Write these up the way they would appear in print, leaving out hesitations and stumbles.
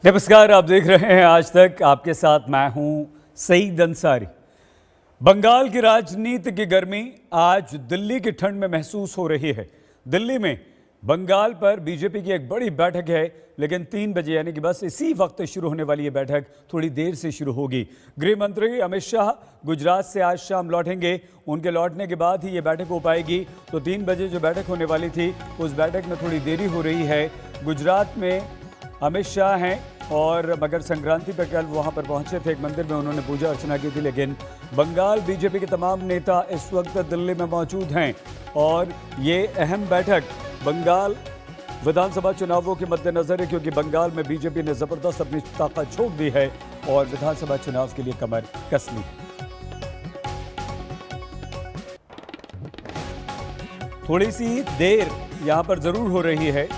नमस्कार, आप देख रहे हैं आज तक। आपके साथ मैं हूं सईद अंसारी। बंगाल की राजनीति की गर्मी आज दिल्ली की ठंड में महसूस हो रही है। दिल्ली में बंगाल पर बीजेपी की एक बड़ी बैठक है, लेकिन 3 बजे यानी कि बस इसी वक्त शुरू होने वाली ये बैठक थोड़ी देर से शुरू होगी। गृह मंत्री अमित शाह गुजरात से आज शाम लौटेंगे। उनके लौटने के बाद ही ये बैठक हो पाएगी। तो 3 बजे जो बैठक होने वाली थी, उस बैठक में थोड़ी देरी हो रही है। गुजरात में अमित शाह हैं और मकर संक्रांति पर कल वहां पर पहुंचे थे, एक मंदिर में उन्होंने पूजा अर्चना की थी। लेकिन बंगाल बीजेपी के तमाम नेता इस वक्त दिल्ली में मौजूद हैं और ये अहम बैठक बंगाल विधानसभा चुनावों के मद्देनजर है, क्योंकि बंगाल में बीजेपी ने जबरदस्त अपनी ताकत झोंक दी है और विधानसभा चुनाव के लिए कमर कस ली। थोड़ी सी देर यहां पर जरूर हो रही है,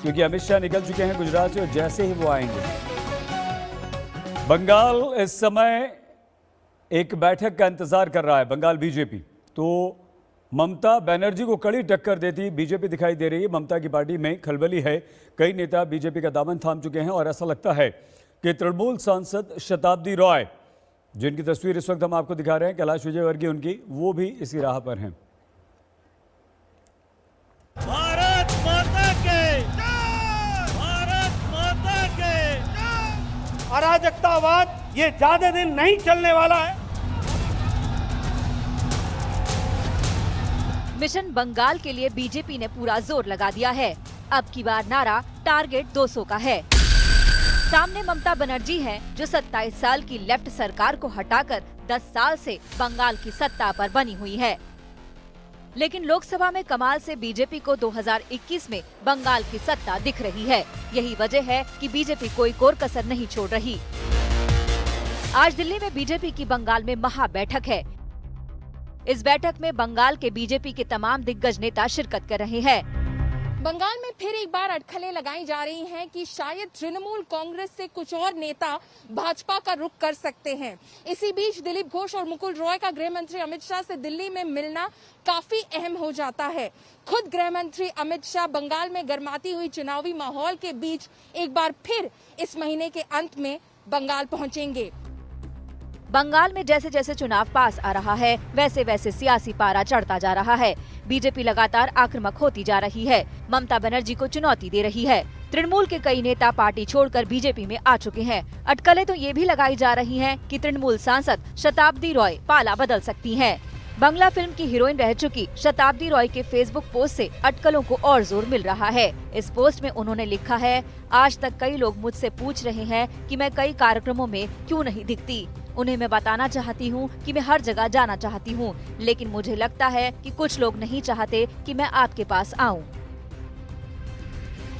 क्योंकि अमित शाह निकल चुके हैं गुजरात से और जैसे ही वो आएंगे। बंगाल इस समय एक बैठक का इंतजार कर रहा है, बंगाल बीजेपी। तो ममता बनर्जी को कड़ी टक्कर देती बीजेपी दिखाई दे रही है। ममता की पार्टी में खलबली है, कई नेता बीजेपी का दामन थाम चुके हैं और ऐसा लगता है कि तृणमूल सांसद शताब्दी रॉय, जिनकी तस्वीर इस वक्त हम आपको दिखा रहे हैं, कैलाश विजयवर्गीय उनकी, वो भी इसी राह पर हैं। अराजकतावाद ये ज्यादा दिन नहीं चलने वाला है। मिशन बंगाल के लिए बीजेपी ने पूरा जोर लगा दिया है। अब की बार नारा टारगेट 200 का है। सामने ममता बनर्जी हैं, जो 27 साल की लेफ्ट सरकार को हटाकर 10 साल से बंगाल की सत्ता पर बनी हुई है। लेकिन लोकसभा में कमाल से बीजेपी को 2021 में बंगाल की सत्ता दिख रही है। यही वजह है कि बीजेपी कोई कोर कसर नहीं छोड़ रही। आज दिल्ली में बीजेपी की बंगाल में महा बैठक है। इस बैठक में बंगाल के बीजेपी के तमाम दिग्गज नेता शिरकत कर रहे हैं। बंगाल में फिर एक बार अटकलें लगाई जा रही हैं कि शायद तृणमूल कांग्रेस से कुछ और नेता भाजपा का रुख कर सकते हैं। इसी बीच दिलीप घोष और मुकुल रॉय का गृह मंत्री अमित शाह से दिल्ली में मिलना काफी अहम हो जाता है। खुद गृह मंत्री अमित शाह बंगाल में गर्माती हुई चुनावी माहौल के बीच एक बार फिर इस महीने के अंत में बंगाल पहुंचेंगे। बंगाल में जैसे जैसे चुनाव पास आ रहा है, वैसे वैसे सियासी पारा चढ़ता जा रहा है। बीजेपी लगातार आक्रामक होती जा रही है, ममता बनर्जी को चुनौती दे रही है। तृणमूल के कई नेता पार्टी छोड़कर बीजेपी में आ चुके हैं। अटकलें तो ये भी लगाई जा रही हैं कि तृणमूल सांसद शताब्दी रॉय पाला बदल सकती हैं। बंगला फिल्म की हीरोइन रह चुकी शताब्दी रॉय के फेसबुक पोस्ट से अटकलों को और जोर मिल रहा है। इस पोस्ट में उन्होंने लिखा है, आज तक कई लोग मुझसे पूछ रहे हैं कि मैं कई कार्यक्रमों में क्यों नहीं दिखती। उन्हें मैं बताना चाहती हूँ कि मैं हर जगह जाना चाहती हूँ, लेकिन मुझे लगता है कि कुछ लोग नहीं चाहते कि मैं आपके पास आऊँ।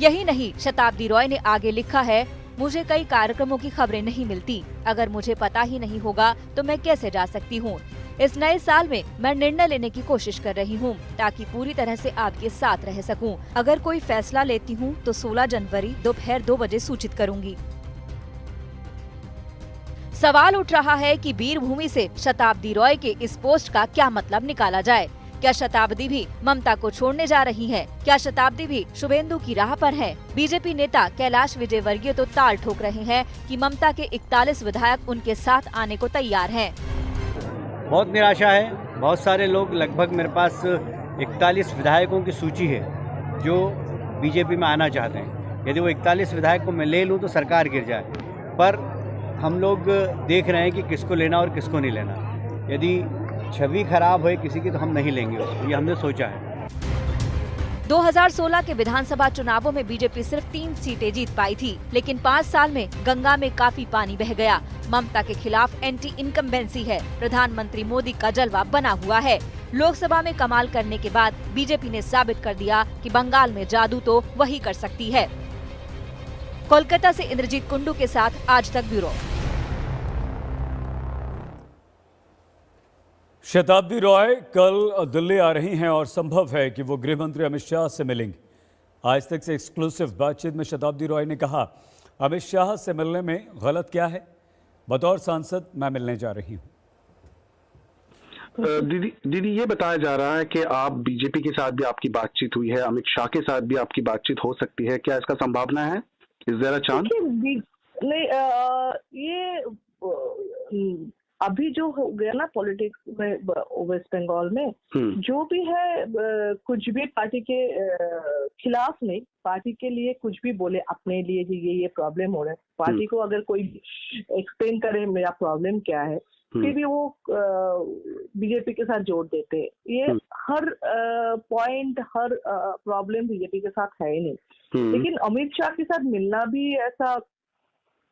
यही नहीं, शताब्दी रॉय ने आगे लिखा है, मुझे कई कार्यक्रमों की खबरें नहीं मिलती। अगर मुझे पता ही नहीं होगा तो मैं कैसे जा सकती हूँ। इस नए साल में मैं निर्णय लेने की कोशिश कर रही हूँ, ताकि पूरी तरह से आपके साथ रह सकूँ। अगर कोई फैसला लेती हूँ तो 16 जनवरी दोपहर 2 बजे सूचित करूँगी। सवाल उठ रहा है कि वीरभूमि से शताब्दी रॉय के इस पोस्ट का क्या मतलब निकाला जाए। क्या शताब्दी भी ममता को छोड़ने जा रही है? क्या शताब्दी भी शुभेंदु की राह पर है? बीजेपी नेता कैलाश विजयवर्गीय तो ताल ठोक रहे हैं कि ममता के 41 विधायक उनके साथ आने को तैयार हैं। बहुत निराशा है। बहुत सारे लोग, लगभग मेरे पास 41 विधायकों की सूची है जो बीजेपी में आना चाहते हैं। यदि वो 41 विधायक को मैं ले लूँ तो सरकार गिर जाए, पर हम लोग देख रहे हैं कि किसको लेना और किसको नहीं लेना। यदि छवि खराब है किसी की तो हम नहीं लेंगे उसको, ये हमने सोचा है। 2016 के विधानसभा चुनावों में बीजेपी सिर्फ 3 सीटें जीत पाई थी, लेकिन 5 साल में गंगा में काफी पानी बह गया। ममता के खिलाफ एंटी इनकम्बेंसी है। प्रधानमंत्री मोदी का जलवा बना हुआ है। लोकसभा में कमाल करने के बाद बीजेपी ने साबित कर दिया कि बंगाल में जादू तो वही कर सकती है। कोलकाता से इंद्रजीत कुंडू के साथ आज तक ब्यूरो। शताब्दी रॉय कल दिल्ली आ रही हैं और संभव है कि वो गृह मंत्री अमित शाह से मिलेंगे। आज तक से एक्सक्लूसिव बातचीत में शताब्दी रॉय ने कहा, अमित शाह से मिलने में गलत क्या है? बतौर सांसद मैं मिलने जा रही हूँ। दीदी ये बताया जा रहा है कि आप बीजेपी के साथ भी आपकी बातचीत हुई है, अमित शाह के साथ भी आपकी बातचीत हो सकती है, क्या इसका संभावना है? Is there a chance? नहीं, ये अभी जो हो गया ना पॉलिटिक्स में वेस्ट बंगाल में, जो भी है कुछ भी पार्टी के खिलाफ नहीं, पार्टी के लिए कुछ भी बोले अपने लिए कि ये प्रॉब्लम हो रहा है, पार्टी को अगर कोई एक्सप्लेन करे मेरा प्रॉब्लम क्या है, फिर भी वो बीजेपी के साथ जोड़ देते हैं। ये हर पॉइंट, हर प्रॉब्लम बीजेपी के साथ है ही नहीं। लेकिन अमित शाह के साथ मिलना भी ऐसा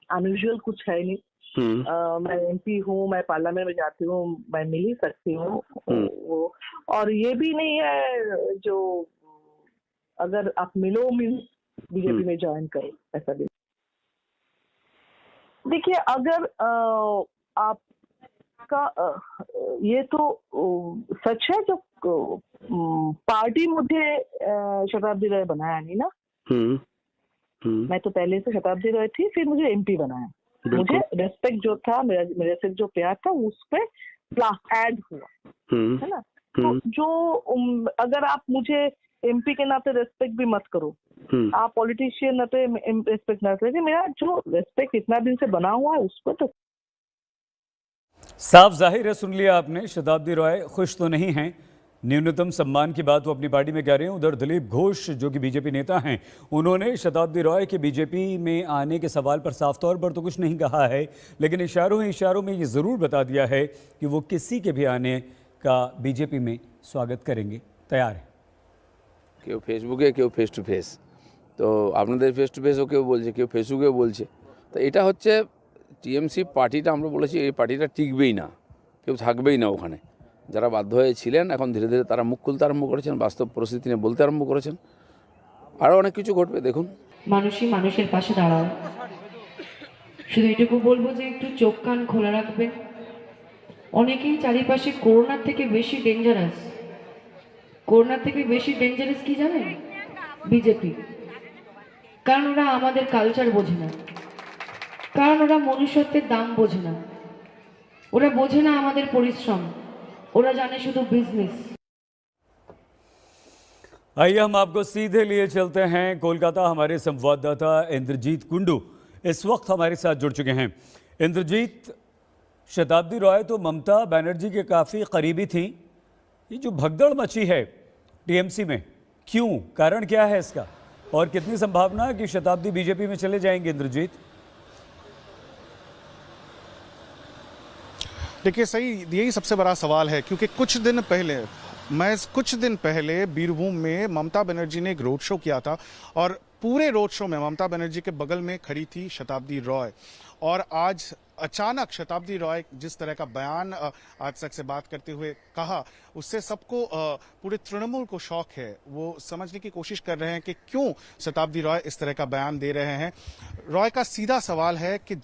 अनयूजुअल कुछ है नहीं। मैं एमपी हूँ, मैं पार्लियामेंट में जाती हूँ, मैं मिल ही सकती हूँ वो, और ये भी नहीं है जो अगर आप मिलो बीजेपी में ज्वाइन करो, ऐसा भी। देखिए, अगर आपका ये तो सच है, जो पार्टी मुझे शताब्दी राय बनाया नहीं ना, मैं तो पहले से शताब्दी राय थी, फिर मुझे एमपी बनाया। मुझे रेस्पेक्ट जो था, मेरे से जो प्यार था उस पे ऐड हुआ, है ना। तो जो अगर आप मुझे एमपी के नाते रेस्पेक्ट भी मत करो, आप पॉलिटिशियन नाते रेस्पेक्ट ना करें, मेरा जो रेस्पेक्ट इतना दिन से बना हुआ है उस पर तो साफ जाहिर है, सुन लिया आपने, शताब्दी राय खुश तो नहीं हैं। न्यूनतम सम्मान की बात वो अपनी पार्टी में कह रहे हैं। उधर दिलीप घोष जो कि बीजेपी नेता हैं, उन्होंने शताब्दी राय के बीजेपी में आने के सवाल पर साफ तौर पर तो कुछ नहीं कहा है, लेकिन इशारों में ये ज़रूर बता दिया है कि वो किसी के भी आने का बीजेपी में स्वागत करेंगे, तैयार है। কেউ ফেসবুকে, কেউ ফেস টু ফেস। তো আপনাদের ফেস টু ফেসও কেউ বলছে, কেউ ফেসবুকেও বলছে। তো এটা হচ্ছে টিএমসি পার্টিটা, আমরা বলেছি এই পার্টিটা টিকবেই না, কেউ থাকবেই না ওখানে। যারা বাধ্য হয়ে ছিলেন এখন ধীরে ধীরে তারা মুখ খুলতে আরম্ভ করেছেন, বাস্তব পরিস্থিতি নিয়ে বলতে আরম্ভ করেছেন। আরও অনেক কিছু ঘটবে, দেখুন। মানুষই মানুষের পাশে দাঁড়াও, শুধু এটুকু বলবো যে একটু চোখ কান খোলা রাখবেন। অনেকেই চারিপাশে করোনার থেকে বেশি ডেঞ্জারাস, করোনার থেকে বেশি ডেঞ্জারাস কি জানেন? বিজেপি। কারণ ওরা আমাদের কালচার বোঝে না, কারণ ওরা মনুষ্যত্বের দাম বোঝে না, ওরা বোঝে না আমাদের পরিশ্রম, ওরা জানে শুধু বিজনেস। आइए हम आपको सीधे लिए चलते हैं कोलकाता। हमारे संवाददाता इंद्रजीत कुंडू इस वक्त हमारे साथ जुड़ चुके हैं। इंद्रजीत, शताब्दी राय तो ममता बनर्जी के काफ़ी करीबी थी, ये जो भगदड़ मची है टीएमसी में, क्यों, कारण क्या है इसका, और कितनी संभावना है कि शताब्दी बीजेपी में चले जाएंगे? इंद्रजीत, देखिए, सही, यही सबसे बड़ा सवाल है, क्योंकि कुछ दिन पहले बीरभूम में ममता बनर्जी ने एक रोड शो किया था, और पूरे रोड शो में ममता बनर्जी के बगल में खड़ी थी शताब्दी राय। और आज अचानक शताब्दी राय जिस तरह का बयान आज तक से बात करते हुए कहा, उससे सबको, पूरे तृणमूल को शौक है। वो समझने की कोशिश कर रहे हैं कि क्यों शताब्दी राय इस तरह का बयान दे रहे हैं। राय का सीधा सवाल है कि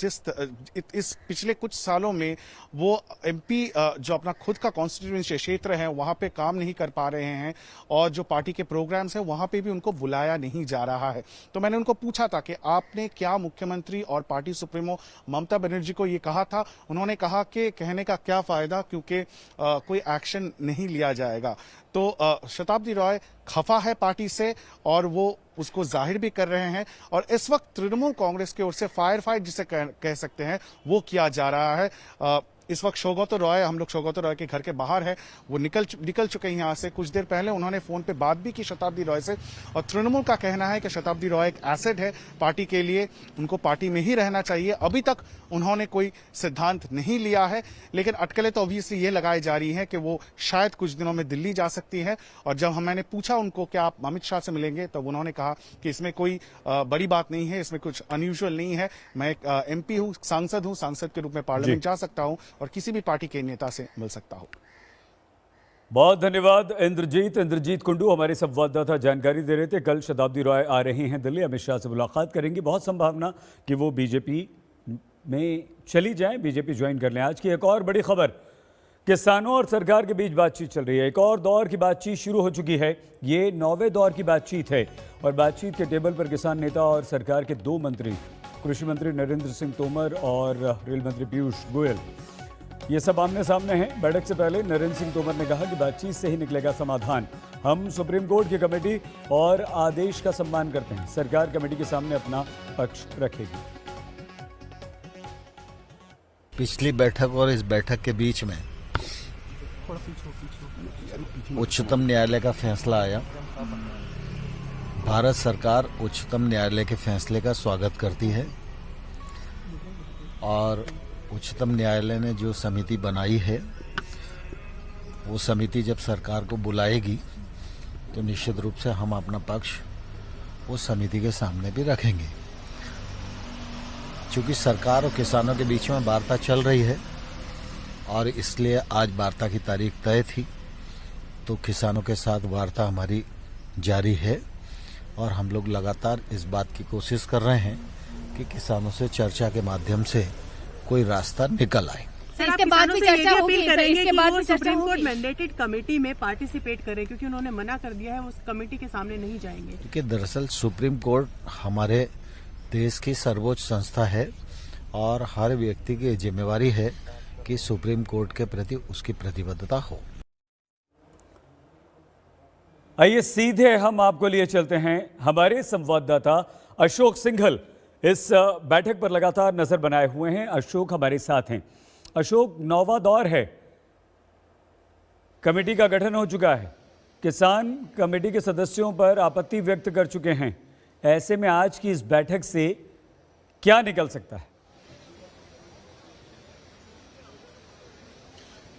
इस पिछले कुछ सालों में वो एमपी जो अपना खुद का कॉन्स्टिट्यूएंसी क्षेत्र है वहां पे काम नहीं कर पा रहे हैं, और जो पार्टी के प्रोग्राम्स हैं वहां पे भी उनको बुलाया नहीं जा रहा है। तो मैंने उनको पूछा था कि आपने क्या मुख्यमंत्री और पार्टी सुप्रीमो ममता बनर्जी को ये कहा था? उन्होंने कहा कि कहने का क्या फायदा, क्योंकि कोई एक्शन नहीं लिया जाएगा। तो शताब्दी राय खफा है पार्टी से, और वो उसको जाहिर भी कर रहे हैं। और इस वक्त तृणमूल कांग्रेस की ओर से फायर फाइट जिसे कह सकते हैं वो किया जा रहा है। इस वक्त सौगत राय, हम लोग सौगत राय के घर के बाहर है, वो निकल चुके हैं यहाँ से। कुछ देर पहले उन्होंने फोन पे बात भी की शताब्दी राय से, और तृणमूल का कहना है कि शताब्दी राय एक एसेट है पार्टी के लिए, उनको पार्टी में ही रहना चाहिए। अभी तक उन्होंने कोई सिद्धांत नहीं लिया है, लेकिन अटकलें तो ऑब्वियसली ये लगाई जा रही है कि वो शायद कुछ दिनों में दिल्ली जा सकती है। और जब मैंने पूछा उनको कि आप अमित शाह से मिलेंगे, तब उन्होंने कहा कि इसमें कोई बड़ी बात नहीं है, इसमें कुछ अनयूजुअल नहीं है। मैं एक एमपी हूँ, सांसद हूँ, सांसद के रूप में पार्लियामेंट जा सकता हूँ और किसी भी पार्टी के नेता से मिल सकता हूँ। बहुत धन्यवाद इंद्रजीत कुंडू हमारे संवाददाता जानकारी दे रहे थे। कल शताब्दी राय आ रही हैं दिल्ली, अमित शाह से मुलाकात करेंगी। बहुत संभावना कि वो बीजेपी में चली जाएं, बीजेपी ज्वाइन कर लें। आज की एक और बड़ी खबर, किसानों और सरकार के बीच बातचीत चल रही है। एक और दौर की बातचीत शुरू हो चुकी है। ये 9वें दौर की बातचीत है, और बातचीत के टेबल पर किसान नेता और सरकार के 2 मंत्री, कृषि मंत्री नरेंद्र सिंह तोमर और रेल मंत्री पीयूष गोयल, ये सब आमने सामने हैं। बैठक से पहले नरेंद्र सिंह तोमर ने कहा कि बातचीत से ही निकलेगा समाधान। हम सुप्रीम कोर्ट की कमेटी और आदेश का सम्मान करते हैं। सरकार कमेटी के सामने अपना पक्ष रखेगी। पिछली बैठक और इस बैठक के बीच में उच्चतम न्यायालय का फैसला आया। भारत सरकार उच्चतम न्यायालय के फैसले का स्वागत करती है और उच्चतम न्यायालय ने जो समिति बनाई है वो समिति जब सरकार को बुलाएगी तो निश्चित रूप से हम अपना पक्ष उस समिति के सामने भी रखेंगे। चूंकि सरकार और किसानों के बीच में वार्ता चल रही है और इसलिए आज वार्ता की तारीख तय थी, तो किसानों के साथ वार्ता हमारी जारी है और हम लोग लगातार इस बात की कोशिश कर रहे हैं कि किसानों से चर्चा के माध्यम से कोई रास्ता निकल आए। इसके बाद भी चर्चा होगी, इसके बाद भी सुप्रीम कोर्ट मैंडेटेड कमेटी में पार्टिसिपेट करें, क्योंकि उन्होंने मना कर दिया है, उस कमेटी के सामने नहीं जाएंगे। क्योंकि दरअसल सुप्रीम कोर्ट हमारे देश की सर्वोच्च संस्था है और हर व्यक्ति की जिम्मेवारी है कि सुप्रीम कोर्ट के प्रति उसकी प्रतिबद्धता हो। आइए सीधे हम आपको लिए चलते हैं। हमारे संवाददाता अशोक सिंघल इस बैठक पर लगातार नजर बनाए हुए हैं। अशोक हमारे साथ हैं। अशोक, 9वां दौर है, कमेटी का गठन हो चुका है, किसान कमेटी के सदस्यों पर आपत्ति व्यक्त कर चुके हैं। ऐसे में आज की इस बैठक से क्या निकल सकता है?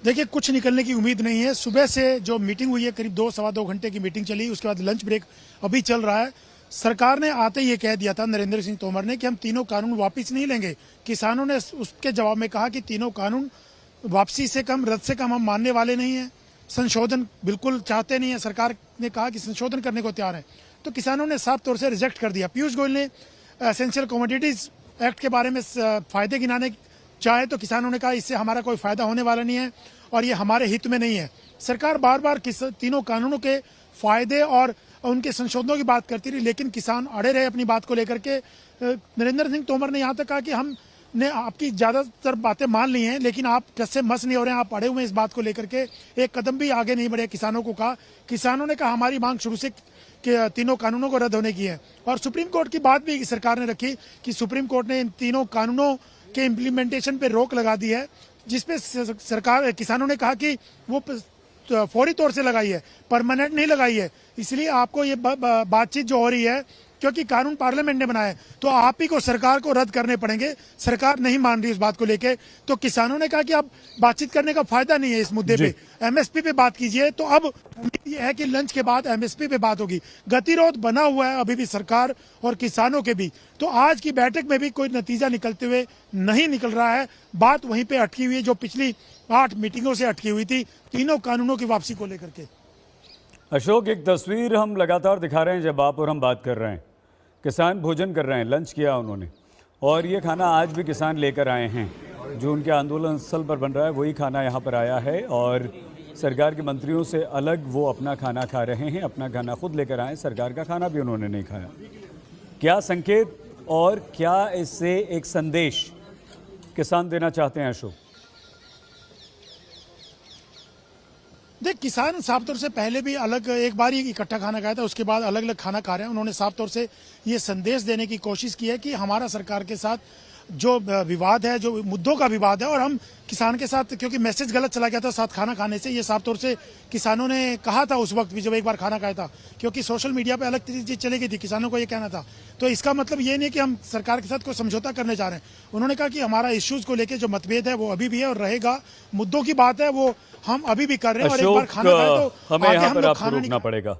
देखिए, कुछ निकलने की उम्मीद नहीं है। सुबह से जो मीटिंग हुई है, करीब 2-2.25 घंटे की मीटिंग चली, उसके बाद लंच ब्रेक अभी चल रहा है। सरकार ने आते ही ये कह दिया था नरेंद्र सिंह तोमर ने कि हम तीनों कानून वापस नहीं लेंगे। किसानों ने उसके जवाब में कहा कि तीनों कानून वापसी से कम, रद्द से कम हम मानने वाले नहीं हैं, संशोधन बिल्कुल चाहते नहीं है। सरकार ने कहा कि संशोधन करने को तैयार है, तो किसानों ने साफ तौर से रिजेक्ट कर दिया। पीयूष गोयल ने एसेंशियल कमोडिटीज एक्ट के बारे में फायदे गिनाने चाहे तो किसानों ने कहा इससे हमारा कोई फायदा होने वाला नहीं है और ये हमारे हित में नहीं है। सरकार बार बार तीनों कानूनों के फायदे और उनके संशोधनों की बात करती रही, लेकिन किसान अड़े रहे अपनी बात को लेकर के। नरेंद्र सिंह तोमर ने यहाँ तक कहा कि हमने आपकी ज्यादातर बातें मान ली हैं, लेकिन आप टस से मस नहीं हो रहे हैं, आप अड़े हुए हैं इस बात को लेकर के, एक कदम भी आगे नहीं बढ़े। किसानों को कहा, किसानों ने कहा हमारी मांग शुरू से कि तीनों कानूनों को रद्द होने की है। और सुप्रीम कोर्ट की बात भी सरकार ने रखी कि सुप्रीम कोर्ट ने इन तीनों कानूनों के इम्प्लीमेंटेशन पे रोक लगा दी है, जिसपे सरकार किसानों ने कहा कि वो फौरी तौर से लगाई है, परमानेंट नहीं लगाई है। इसलिए आपको ये बातचीत जो हो रही है, क्योंकि कानून पार्लियामेंट ने बनाया है, तो आप ही को सरकार को रद्द करने पड़ेंगे। सरकार नहीं मान रही इस बात को लेके, तो किसानों ने कहा कि अब बातचीत करने का फायदा नहीं है इस मुद्दे पे, एमएसपी पे बात कीजिए। तो अब उम्मीद ये है कि लंच के बाद एमएसपी पे बात होगी। गतिरोध बना हुआ है अभी भी सरकार और किसानों के भी, तो आज की बैठक में भी कोई नतीजा निकलते हुए नहीं निकल रहा है। बात वहीं पे अटकी हुई है जो पिछली 8 मीटिंगों से अटकी हुई थी, तीनों कानूनों की वापसी को लेकर के। अशोक, एक तस्वीर हम लगातार दिखा रहे हैं जब आप और हम बात कर रहे हैं। किसान भोजन कर रहे हैं, लंच किया उन्होंने, और ये खाना आज भी किसान लेकर आए हैं। जो उनके आंदोलन स्थल पर बन रहा है वही खाना यहाँ पर आया है और सरकार के मंत्रियों से अलग वो अपना खाना खा रहे हैं। अपना खाना खुद लेकर आए, सरकार का खाना भी उन्होंने नहीं खाया। क्या संकेत और क्या इससे एक संदेश किसान देना चाहते हैं अशोक? देख, किसान साफ तौर से पहले भी अलग एक बार ही इकट्ठा खाना खाया था, उसके बाद अलग अलग खाना खा रहे हैं। उन्होंने साफ तौर से ये संदेश देने की कोशिश की है कि हमारा सरकार के साथ जो विवाद है, जो मुद्दों का विवाद है, और हम किसान के साथ, क्योंकि मैसेज गलत चला गया था साथ खाना खाने से, ये साफ तौर से किसानों ने कहा था उस वक्त भी जब एक बार खाना खाया था, क्योंकि सोशल मीडिया पे अलग चीज चली गई थी, किसानों को ये कहना था। तो इसका मतलब ये नहीं कि हम सरकार के साथ कोई समझौता करने जा रहे हैं। उन्होंने कहा कि हमारा इश्यूज को लेकर जो मतभेद है वो अभी भी है और रहेगा। मुद्दों की बात है वो हम अभी भी कर रहे हैं, और एक बार खाना खाए तो हमें यहाँ पर आपको रोकना पड़ेगा,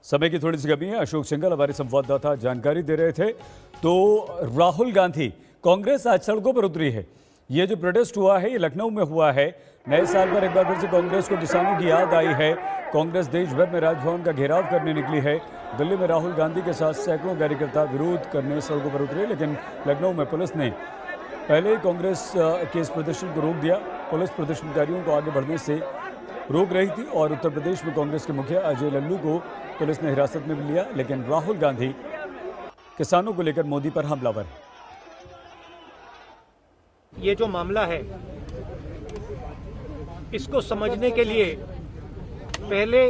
समय की थोड़ी सी कमी है। अशोक सिंघल हमारे संवाददाता जानकारी दे रहे थे। तो राहुल गांधी, कांग्रेस आज सड़कों पर उतरी है। ये जो प्रोटेस्ट हुआ है ये लखनऊ में हुआ है। नए साल पर एक बार फिर से कांग्रेस को किसानों की याद आई है। कांग्रेस देश भर में राजभवन का घेराव करने निकली है। दिल्ली में राहुल गांधी के साथ सैकड़ों कार्यकर्ता विरोध करने सड़कों पर उतरे, लेकिन लखनऊ में पुलिस ने पहले ही कांग्रेस के इस प्रदर्शन को रोक दिया। पुलिस प्रदर्शनकारियों को आगे बढ़ने से रोक रही थी और उत्तर प्रदेश में कांग्रेस के मुखिया अजय लल्लू को पुलिस ने हिरासत में भी लिया। लेकिन राहुल गांधी किसानों को लेकर मोदी पर हमलावर है। ये जो मामला है इसको समझने के लिए पहले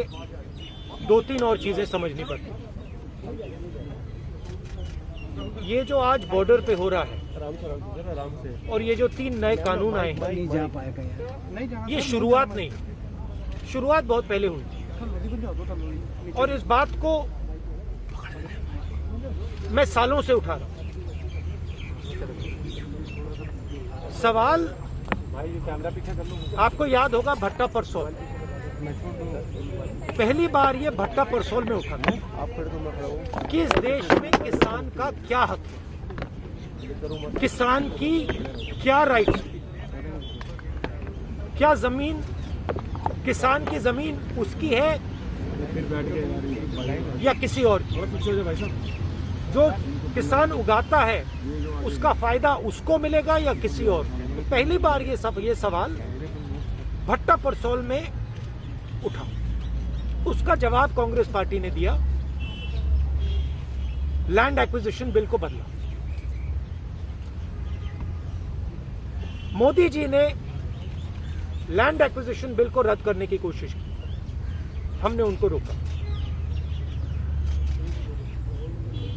2-3 और चीजें समझनी पड़ती। ये जो आज बॉर्डर पे हो रहा है और ये जो 3 नए कानून आए हैं, ये शुरुआत नहीं, शुरुआत बहुत पहले हुई थी। और इस बात को मैं सालों से उठा रहा हूं। सवाल आपको याद होगा भट्टा परसोल, पहली बार ये भट्टा परसोल में उठा था कि इस देश में किसान का क्या हक है, किसान की क्या राइट्स, क्या जमीन, किसान की जमीन उसकी है या किसी और की, जो किसान उगाता है उसका फायदा उसको मिलेगा या किसी और। पहली बार ये सवाल भट्टा परसोल में उठा। उसका जवाब कांग्रेस पार्टी ने दिया, लैंड एक्विजिशन बिल को बदला। मोदी जी ने लैंड एक्विजिशन बिल को रद्द करने की कोशिश की, हमने उनको रोका।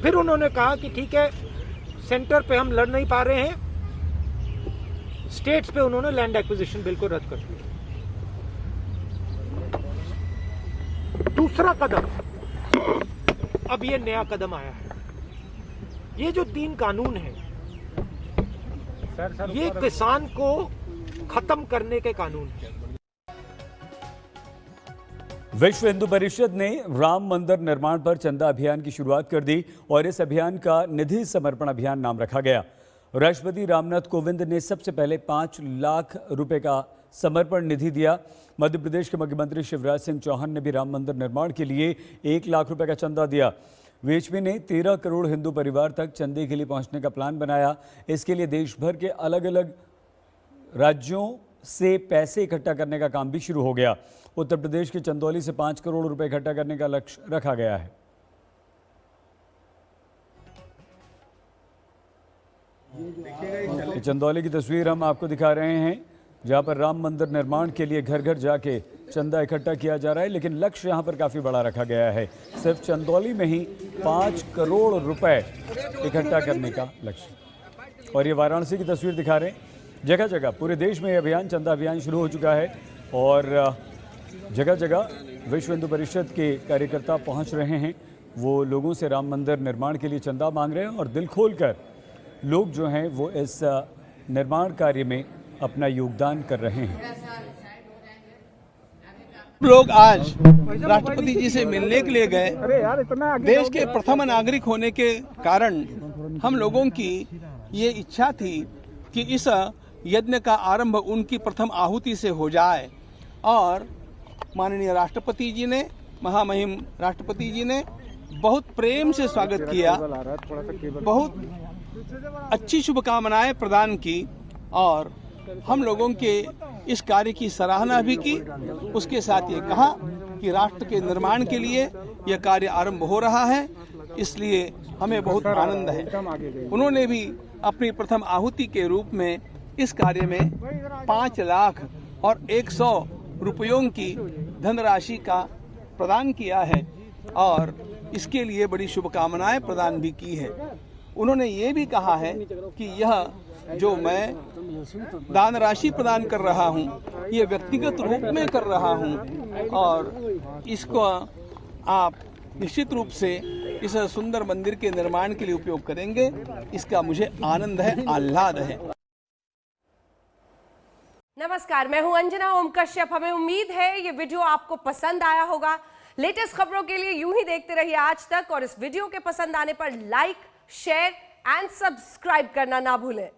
फिर उन्होंने कहा कि ठीक है, सेंटर पे हम लड़ नहीं पा रहे हैं, स्टेट्स पे उन्होंने लैंड एक्विजिशन बिल को रद्द कर दिया। दूसरा कदम, अब ये नया कदम आया है, ये जो 3 कानून हैं, ये किसान को खत्म करने के कानून हैं। विश्व हिंदू परिषद ने राम मंदिर निर्माण पर चंदा अभियान की शुरुआत कर दी और इस अभियान का निधि समर्पण अभियान नाम रखा गया। राष्ट्रपति रामनाथ कोविंद ने सबसे पहले 5 लाख रुपए का समर्पण निधि दिया। मध्य प्रदेश के मुख्यमंत्री शिवराज सिंह चौहान ने भी राम मंदिर निर्माण के लिए 1 लाख रुपए का चंदा दिया। वीएचपी ने 13 करोड़ हिंदू परिवार तक चंदे के लिए पहुंचने का प्लान बनाया। इसके लिए देश भर के अलग अलग राज्यों से पैसे इकट्ठा करने का काम भी शुरू हो गया। उत्तर प्रदेश के चंदौली से 5 करोड़ रुपए इकट्ठा करने का लक्ष्य रखा गया है। चंदौली की तस्वीर हम आपको दिखा रहे हैं, जहां पर राम मंदिर निर्माण के लिए घर घर जाके चंदा इकट्ठा किया जा रहा है, लेकिन लक्ष्य यहां पर काफ़ी बड़ा रखा गया है। सिर्फ चंदौली में ही 5 करोड़ रुपए इकट्ठा करने का लक्ष्य। और ये वाराणसी की तस्वीर दिखा रहे हैं, जगह जगह पूरे देश में ये अभियान, चंदा अभियान शुरू हो चुका है और जगह जगह विश्व हिंदू परिषद के कार्यकर्ता पहुंच रहे हैं। वो लोगों से राम मंदिर निर्माण के लिए चंदा मांग रहे हैं और दिल खोलकर लोग जो हैं वो इस निर्माण कार्य में अपना योगदान कर रहे हैं। लोग आज राष्ट्रपति जी से मिलने के लिए गए। देश के प्रथम नागरिक होने के कारण हम लोगों की ये इच्छा थी कि इस यज्ञ का आरंभ उनकी प्रथम आहुति से हो जाए और माननीय राष्ट्रपति जी ने, महामहिम राष्ट्रपति जी ने बहुत प्रेम से स्वागत किया, बहुत अच्छी शुभकामनाएं प्रदान की और हम लोगों के इस कार्य की सराहना भी की। उसके साथ ये कहा कि राष्ट्र के निर्माण के लिए यह कार्य आरंभ हो रहा है, इसलिए हमें बहुत आनंद है। उन्होंने भी अपनी प्रथम आहुति के रूप में इस कार्य में 5 लाख और 100 रुपयों की धनराशि का प्रदान किया है और इसके लिए बड़ी शुभकामनाएं प्रदान भी की है। उन्होंने ये भी कहा है कि यह जो मैं दान राशि प्रदान कर रहा हूँ, ये व्यक्तिगत रूप में कर रहा हूँ और इसको आप निश्चित रूप से इस सुंदर मंदिर के निर्माण के लिए उपयोग करेंगे। इसका मुझे आनंद है, आह्लाद है। नमस्कार, मैं हूं अंजना ओम कश्यप। हमें उम्मीद है ये वीडियो आपको पसंद आया होगा। लेटेस्ट खबरों के लिए यूं ही देखते रहिए आज तक और इस वीडियो के पसंद आने पर लाइक, शेयर एंड सब्सक्राइब करना ना भूलें।